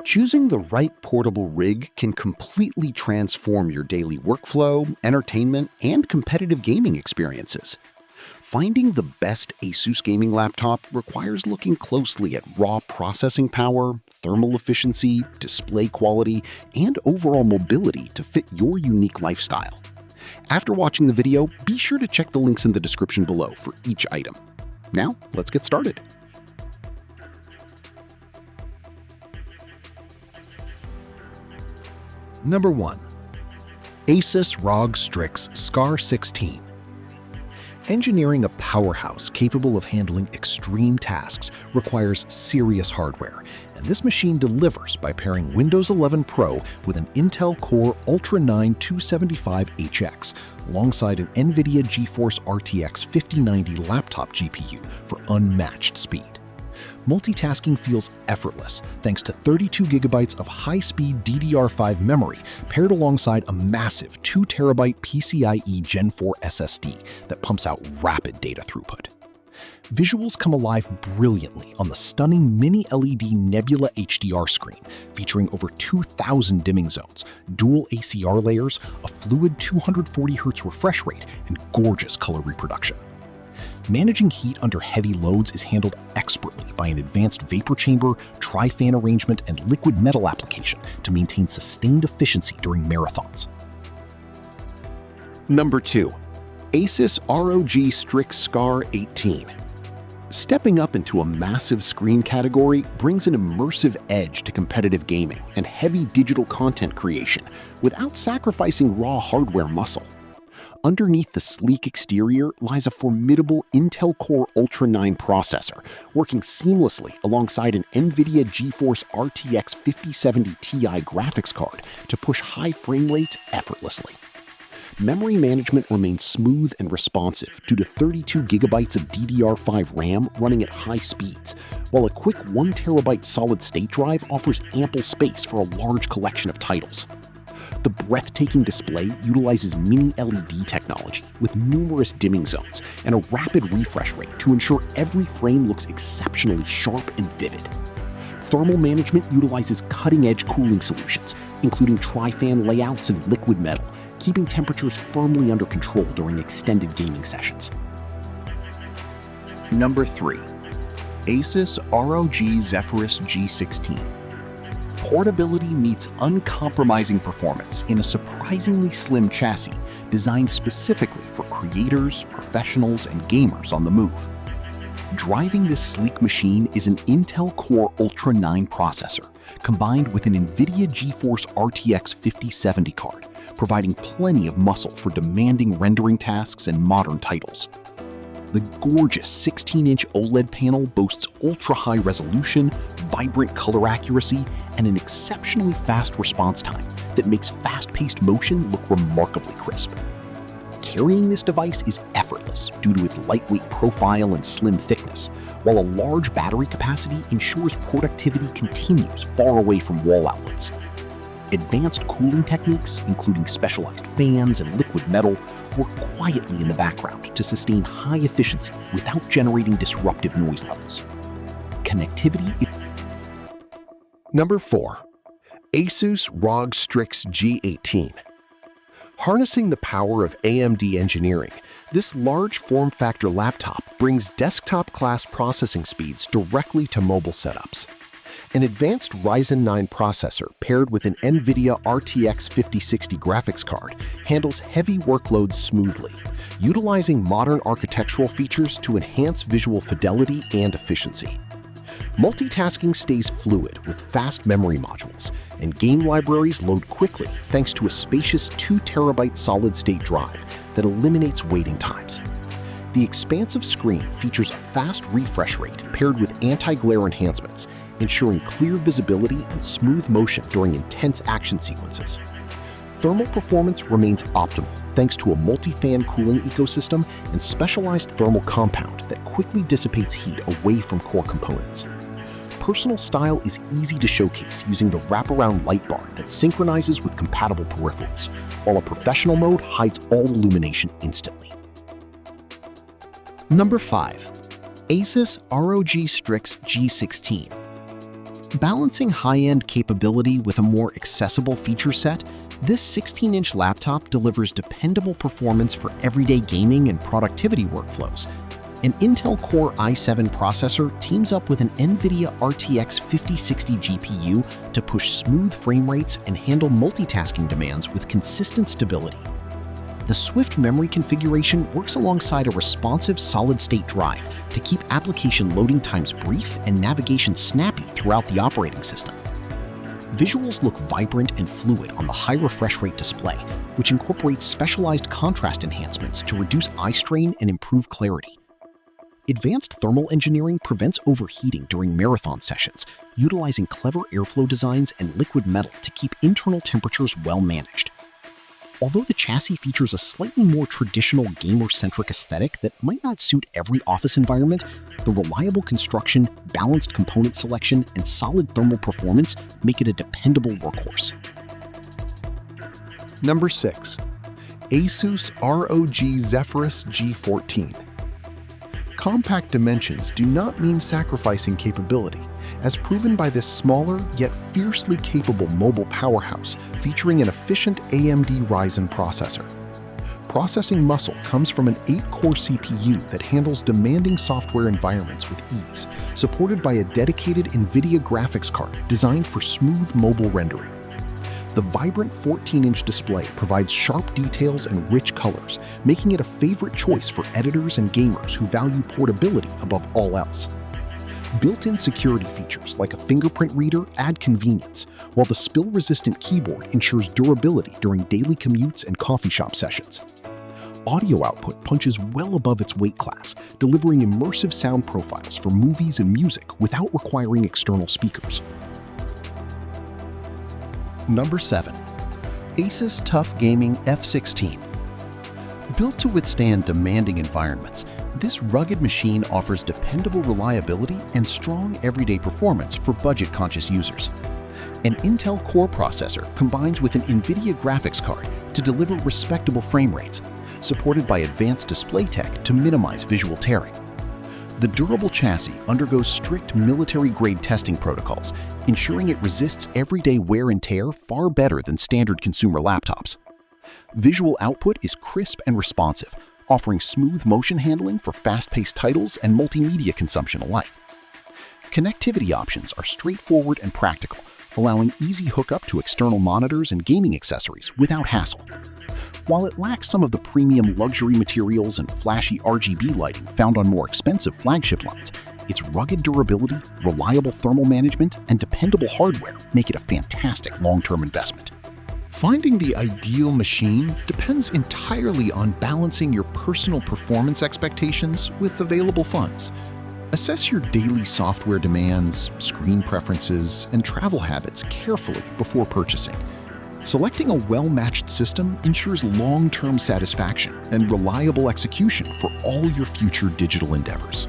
Choosing the right portable rig can completely transform your daily workflow, entertainment, and competitive gaming experiences. Finding the best ASUS gaming laptop requires looking closely at raw processing power, thermal efficiency, display quality, and overall mobility to fit your unique lifestyle. After watching the video, be sure to check the links in the description below for each item. Now, let's get started. Number 1. ASUS ROG Strix G16. Engineering a powerhouse capable of handling extreme tasks requires serious hardware, and this machine delivers by pairing Windows 11 Pro with an Intel Core Ultra 9 275HX alongside an NVIDIA GeForce RTX 5090 laptop GPU for unmatched speed. Multitasking feels effortless thanks to 32 GB of high-speed DDR5 memory paired alongside a massive 2TB PCIe Gen 4 SSD that pumps out rapid data throughput. Visuals come alive brilliantly on the stunning Mini LED Nebula HDR screen, featuring over 2,000 dimming zones, dual ACR layers, a fluid 240Hz refresh rate, and gorgeous color reproduction. Managing heat under heavy loads is handled expertly by an advanced vapor chamber, tri-fan arrangement, and liquid metal application to maintain sustained efficiency during marathons. Number 2. ASUS ROG Strix G18. Stepping up into a massive screen category brings an immersive edge to competitive gaming and heavy digital content creation without sacrificing raw hardware muscle. Underneath the sleek exterior lies a formidable Intel Core Ultra 9 processor, working seamlessly alongside an NVIDIA GeForce RTX 5070 Ti graphics card to push high frame rates effortlessly. Memory management remains smooth and responsive due to 32 GB of DDR5 RAM running at high speeds, while a quick 1TB solid-state drive offers ample space for a large collection of titles. The breathtaking display utilizes Mini LED technology with numerous dimming zones and a rapid refresh rate to ensure every frame looks exceptionally sharp and vivid. Thermal management utilizes cutting-edge cooling solutions, including tri-fan layouts and liquid metal, keeping temperatures firmly under control during extended gaming sessions. Number 3. ASUS ROG Zephyrus G16. Portability meets uncompromising performance in a surprisingly slim chassis designed specifically for creators, professionals, and gamers on the move. Driving this sleek machine is an Intel Core Ultra 9 processor combined with an NVIDIA GeForce RTX 5070 card, providing plenty of muscle for demanding rendering tasks and modern titles. The gorgeous 16-inch OLED panel boasts ultra-high resolution, vibrant color accuracy, and an exceptionally fast response time that makes fast-paced motion look remarkably crisp. Carrying this device is effortless due to its lightweight profile and slim thickness, while a large battery capacity ensures productivity continues far away from wall outlets. Advanced cooling techniques, including specialized fans and liquid metal, work quietly in the background to sustain high efficiency without generating disruptive noise levels. Connectivity is... Number 4. ASUS ROG Strix G18. Harnessing the power of AMD engineering, this large form factor laptop brings desktop-class processing speeds directly to mobile setups. An advanced Ryzen 9 processor paired with an NVIDIA RTX 5060 graphics card handles heavy workloads smoothly, utilizing modern architectural features to enhance visual fidelity and efficiency. Multitasking stays fluid with fast memory modules, and game libraries load quickly thanks to a spacious 2TB solid-state drive that eliminates waiting times. The expansive screen features a fast refresh rate paired with anti-glare enhancements, ensuring clear visibility and smooth motion during intense action sequences. Thermal performance remains optimal thanks to a multi-fan cooling ecosystem and specialized thermal compound that quickly dissipates heat away from core components. Personal style is easy to showcase using the wraparound light bar that synchronizes with compatible peripherals, while a professional mode hides all illumination instantly. Number 5. ASUS ROG Strix G16. Balancing high-end capability with a more accessible feature set, this 16-inch laptop delivers dependable performance for everyday gaming and productivity workflows. An Intel Core i7 processor teams up with an NVIDIA RTX 5060 GPU to push smooth frame rates and handle multitasking demands with consistent stability. The Swift memory configuration works alongside a responsive solid-state drive to keep application loading times brief and navigation snappy throughout the operating system. Visuals look vibrant and fluid on the high refresh rate display, which incorporates specialized contrast enhancements to reduce eye strain and improve clarity. Advanced thermal engineering prevents overheating during marathon sessions, utilizing clever airflow designs and liquid metal to keep internal temperatures well managed. Although the chassis features a slightly more traditional gamer-centric aesthetic that might not suit every office environment, the reliable construction, balanced component selection, and solid thermal performance make it a dependable workhorse. Number 6. ASUS ROG Zephyrus G14. Compact dimensions do not mean sacrificing capability, as proven by this smaller yet fiercely capable mobile powerhouse featuring an efficient AMD Ryzen processor. Processing muscle comes from an 8-core CPU that handles demanding software environments with ease, supported by a dedicated NVIDIA graphics card designed for smooth mobile rendering. The vibrant 14-inch display provides sharp details and rich colors, making it a favorite choice for editors and gamers who value portability above all else. Built-in security features like a fingerprint reader add convenience, while the spill-resistant keyboard ensures durability during daily commutes and coffee shop sessions. Audio output punches well above its weight class, delivering immersive sound profiles for movies and music without requiring external speakers. Number 7. ASUS TUF Gaming F16. Built to withstand demanding environments, this rugged machine offers dependable reliability and strong everyday performance for budget-conscious users. An Intel Core processor combines with an NVIDIA graphics card to deliver respectable frame rates, supported by advanced display tech to minimize visual tearing. The durable chassis undergoes strict military-grade testing protocols, ensuring it resists everyday wear and tear far better than standard consumer laptops. Visual output is crisp and responsive, offering smooth motion handling for fast-paced titles and multimedia consumption alike. Connectivity options are straightforward and practical, allowing easy hookup to external monitors and gaming accessories without hassle. While it lacks some of the premium luxury materials and flashy RGB lighting found on more expensive flagship lines, its rugged durability, reliable thermal management, and dependable hardware make it a fantastic long-term investment. Finding the ideal machine depends entirely on balancing your personal performance expectations with available funds. Assess your daily software demands, screen preferences, and travel habits carefully before purchasing. Selecting a well-matched system ensures long-term satisfaction and reliable execution for all your future digital endeavors.